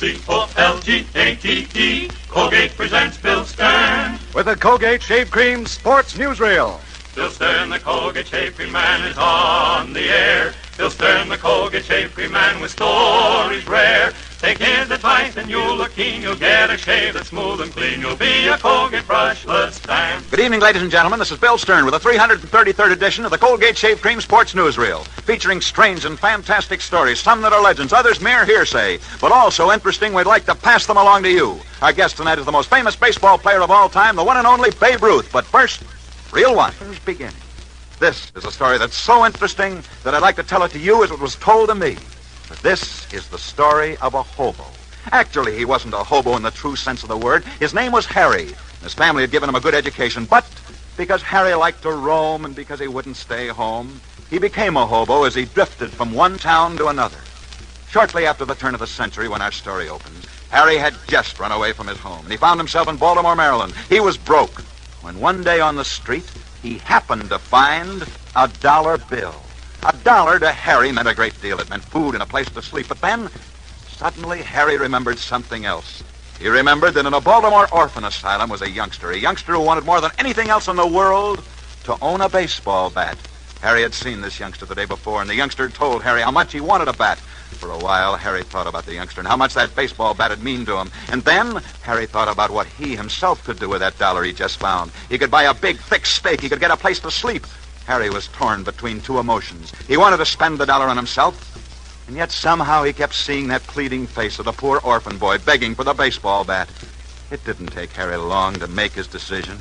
C-O-L-G-A-T-E. Colgate presents Bill Stern. With the Colgate Shave Cream Sports Newsreel. Bill Stern, the Colgate Shave Cream Man, is on the air. Bill Stern, the Colgate Shave Cream Man, with stories rare. Take his advice and you'll look keen. You'll get a shave that's smooth and clean. You'll be a Colgate brushless man. Good evening, ladies and gentlemen. This is Bill Stern with the 333rd edition of the Colgate Shave Cream Sports Newsreel, featuring strange and fantastic stories, some that are legends, others mere hearsay, but also interesting. We'd like to pass them along to you. Our guest tonight is the most famous baseball player of all time, the one and only Babe Ruth. But first, real one. Beginning. This is a story that's so interesting that I'd like to tell it to you as it was told to me. But this is the story of a hobo. Actually, he wasn't a hobo in the true sense of the word. His name was Harry. His family had given him a good education, but because Harry liked to roam and because he wouldn't stay home, he became a hobo as he drifted from one town to another. Shortly after the turn of the century, when our story opens, Harry had just run away from his home, and he found himself in Baltimore, Maryland. He was broke when one day on the street, he happened to find a dollar bill. $1 to Harry meant a great deal. It meant food and a place to sleep. But then, suddenly, Harry remembered something else. He remembered that in a Baltimore orphan asylum was a youngster who wanted more than anything else in the world to own a baseball bat. Harry had seen this youngster the day before, and the youngster told Harry how much he wanted a bat. For a while, Harry thought about the youngster and how much that baseball bat would mean to him. And then, Harry thought about what he himself could do with that $1 he just found. He could buy a big, thick steak. He could get a place to sleep. Harry was torn between two emotions. He wanted to spend the $1 on himself, and yet somehow he kept seeing that pleading face of the poor orphan boy begging for the baseball bat. It didn't take Harry long to make his decision.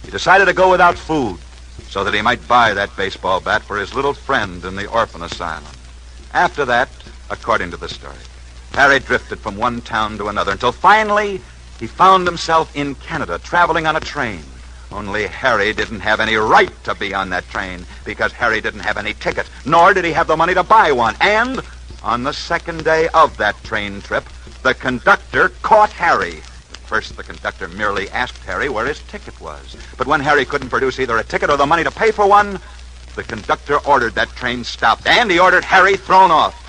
He decided to go without food so that he might buy that baseball bat for his little friend in the orphan asylum. After that, according to the story, Harry drifted from one town to another until finally he found himself in Canada traveling on a train. Only Harry didn't have any right to be on that train because Harry didn't have any ticket, nor did he have the money to buy one. And on the second day of that train trip, the conductor caught Harry. At first, the conductor merely asked Harry where his ticket was. But when Harry couldn't produce either a ticket or the money to pay for one, the conductor ordered that train stopped, and he ordered Harry thrown off.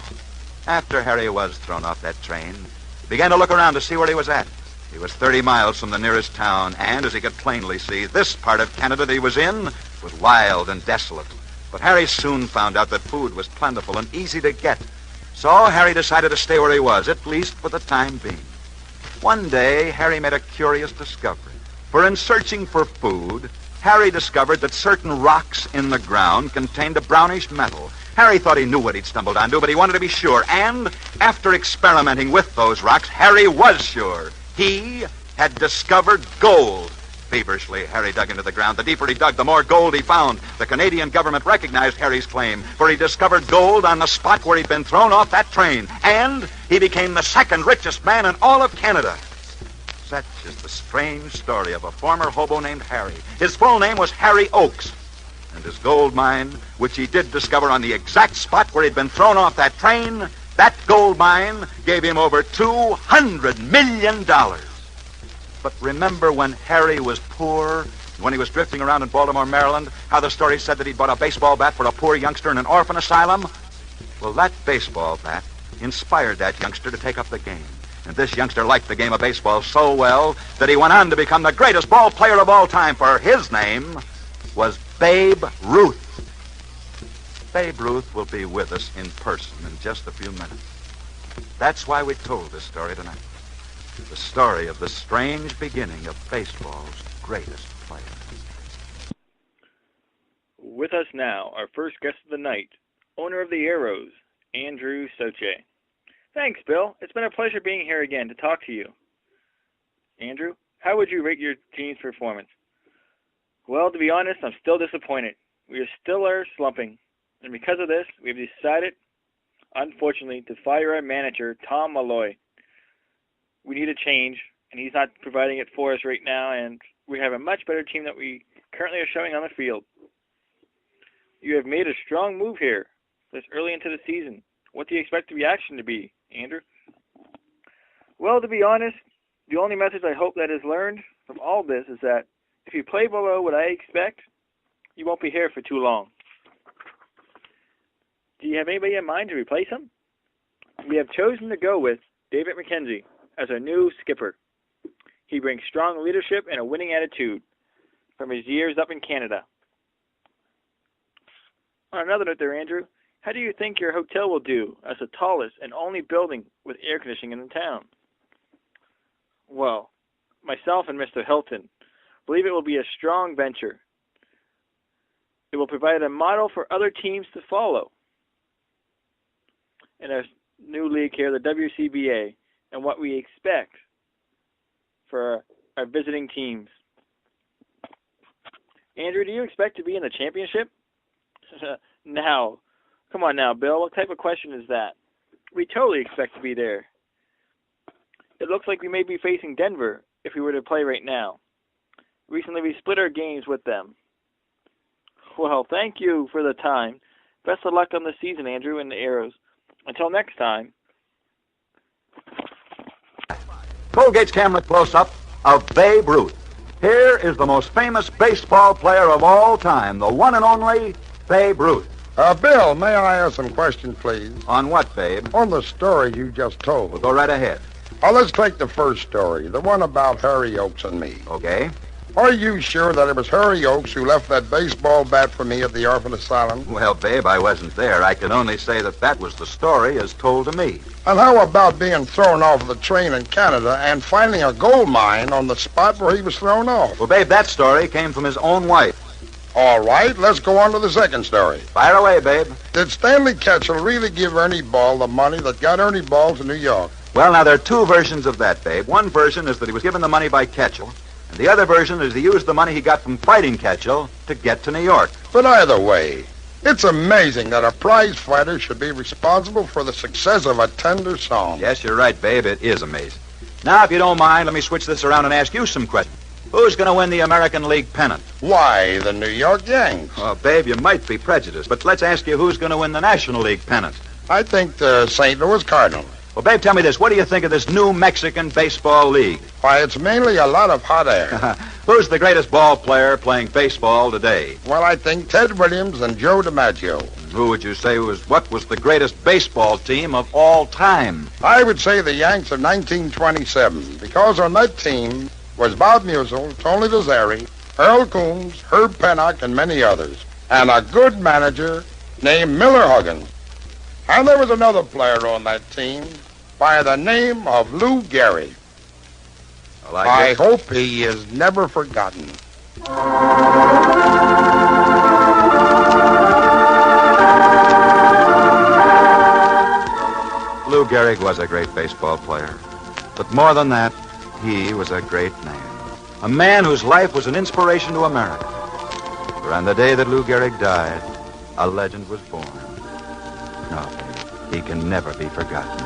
After Harry was thrown off that train, he began to look around to see where he was at. He was 30 miles from the nearest town, and as he could plainly see, this part of Canada that he was in was wild and desolate. But Harry soon found out that food was plentiful and easy to get. So Harry decided to stay where he was, at least for the time being. One day, Harry made a curious discovery. For in searching for food, Harry discovered that certain rocks in the ground contained a brownish metal. Harry thought he knew what he'd stumbled onto, but he wanted to be sure. And after experimenting with those rocks, Harry was sure. He had discovered gold. Feverishly, Harry dug into the ground. The deeper he dug, the more gold he found. The Canadian government recognized Harry's claim, for he discovered gold on the spot where he'd been thrown off that train. And he became the second richest man in all of Canada. Such is the strange story of a former hobo named Harry. His full name was Harry Oakes. And his gold mine, which he did discover on the exact spot where he'd been thrown off that train, that gold mine gave him over $200 million. But remember when Harry was poor, when he was drifting around in Baltimore, Maryland, how the story said that he'd bought a baseball bat for a poor youngster in an orphan asylum? Well, that baseball bat inspired that youngster to take up the game. And this youngster liked the game of baseball so well that he went on to become the greatest ball player of all time, for his name was Babe Ruth. Babe Ruth will be with us in person in just a few minutes. That's why we told this story tonight. The story of the strange beginning of baseball's greatest player. With us now, our first guest of the night, owner of the Arrows, Andrew Soche. Thanks, Bill. It's been a pleasure being here again to talk to you. Andrew, how would you rate your team's performance? Well, to be honest, I'm still disappointed. We still are slumping. And because of this, we've decided, unfortunately, to fire our manager, Tom Malloy. We need a change, and he's not providing it for us right now, and we have a much better team that we currently are showing on the field. You have made a strong move here this early into the season. What do you expect the reaction to be, Andrew? Well, to be honest, the only message I hope that is learned from all this is that if you play below what I expect, you won't be here for too long. Do you have anybody in mind to replace him? We have chosen to go with David McKenzie as our new skipper. He brings strong leadership and a winning attitude from his years up in Canada. On another note there, Andrew, how do you think your hotel will do as the tallest and only building with air conditioning in the town? Well, myself and Mr. Hilton believe it will be a strong venture. It will provide a model for other teams to follow in our new league here, the WCBA, and what we expect for our visiting teams. Andrew, do you expect to be in the championship? Now, come on now, Bill. What type of question is that? We totally expect to be there. It looks like we may be facing Denver if we were to play right now. Recently, we split our games with them. Well, thank you for the time. Best of luck on the season, Andrew, and the Arrows. Until next time. Colgate's camera close-up of Babe Ruth. Here is the most famous baseball player of all time, the one and only Babe Ruth. Bill, may I ask some questions, please? On what, Babe? On the story you just told. Well, go right ahead. Let's take the first story, the one about Harry Oakes and me. Okay. Are you sure that it was Harry Oakes who left that baseball bat for me at the orphan asylum? Well, Babe, I wasn't there. I can only say that was the story as told to me. And how about being thrown off the train in Canada and finding a gold mine on the spot where he was thrown off? Well, Babe, that story came from his own wife. All right, let's go on to the second story. Fire away, Babe. Did Stanley Ketchel really give Ernie Ball the money that got Ernie Ball to New York? Well, now, there are two versions of that, Babe. One version is that he was given the money by Ketchel, and the other version is he used the money he got from fighting Ketchel to get to New York. But either way, it's amazing that a prize fighter should be responsible for the success of a tender song. Yes, you're right, Babe. It is amazing. Now, if you don't mind, let me switch this around and ask you some questions. Who's going to win the American League pennant? Why, the New York Yanks. Well, Babe, you might be prejudiced, but let's ask you who's going to win the National League pennant. I think the St. Louis Cardinals. Well, Babe, tell me this. What do you think of this new Mexican baseball league? Why, it's mainly a lot of hot air. Who's the greatest ball player playing baseball today? Well, I think Ted Williams and Joe DiMaggio. Who would you say was the greatest baseball team of all time? I would say the Yanks of 1927, because on that team was Bob Musial, Tony Lazzari, Earl Coombs, Herb Pennock, and many others, and a good manager named Miller Huggins. And there was another player on that team by the name of Lou Gehrig. Well, I hope he is never forgotten. Lou Gehrig was a great baseball player. But more than that, he was a great man. A man whose life was an inspiration to America. For on the day that Lou Gehrig died, a legend was born. No, babe, he can never be forgotten.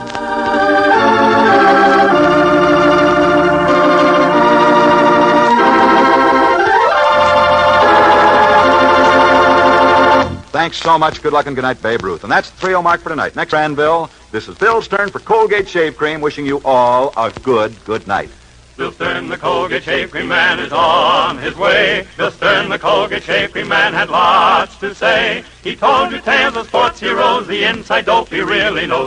Thanks so much. Good luck and good night, Babe Ruth. And that's the 3-0 mark for tonight. Next, Bill. This is Bill Stern for Colgate Shave Cream, wishing you all a good night. Bill Stern, the Colgate Shave Cream man, is on his way. Bill Stern, the Colgate Shave Cream man, had lots to say. He told you tales of sports heroes, the inside dope he really knows.